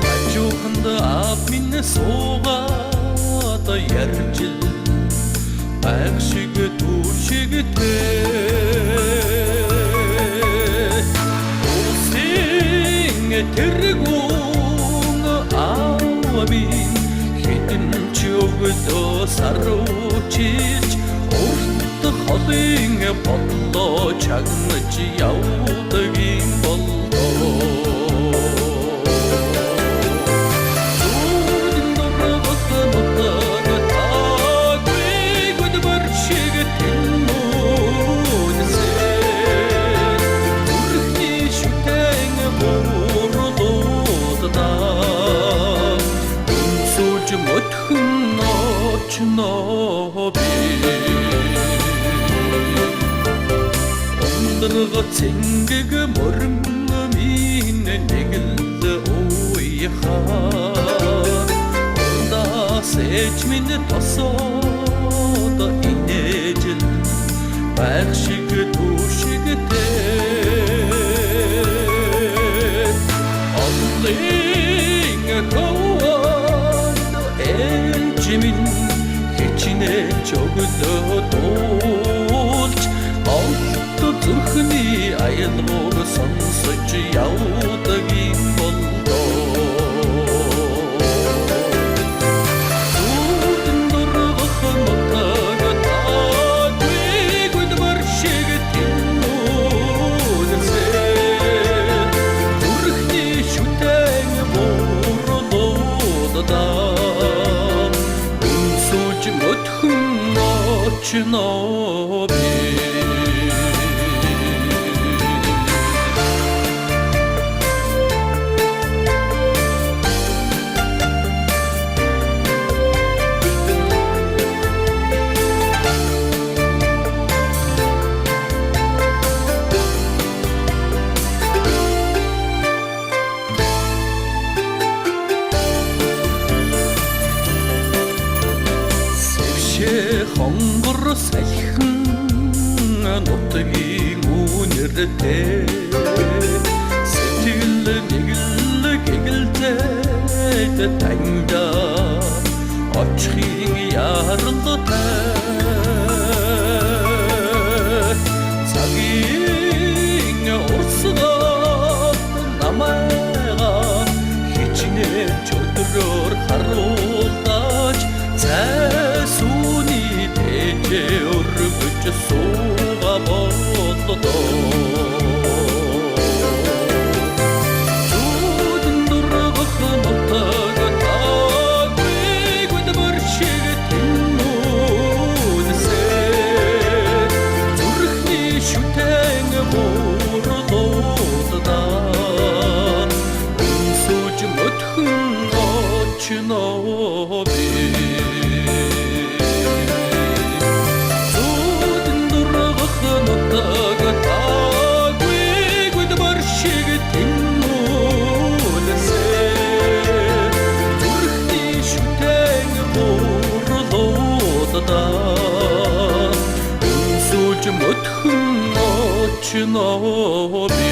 хажууханд ав минь суугаад ярьж байх шиг түшигтэй усын тэргүүн аавми хитэн ч өгдөө саручилж урт холын бодлоо чагнаж явдаг юм болдоо Ондрого цэнгэг мөрөн минь нэг л уяхаа Ундаас ээж минь тосоод инээжл байх шиг түшигтэй Онлын товод ээж минь хичнээн чөглөө дуулж зүрхний аялгуур сонсож явдаг юм болдоо Зүудэн дургах нутаг таагүй гудмар шиг тэмүүлсээр зүрхний шүтэн буурлуудаа үнсүүлж мөтхөн очноо би хонгор салхин нутгийн үнэртэй сэтгэл нэг л гэгэлтэй танда очихын яралтай цагийн урсгал намайга хичнээн өдрөөр харуулж өргөж сууга болдоо Зүудэн дургах нутаг таагүй гудмар шиг тэмүүлсээр зүрхний шүтэн буурлуудаа үнсүүлж мөтхөн очноо би Үнсүүлж мөтхөн очноо би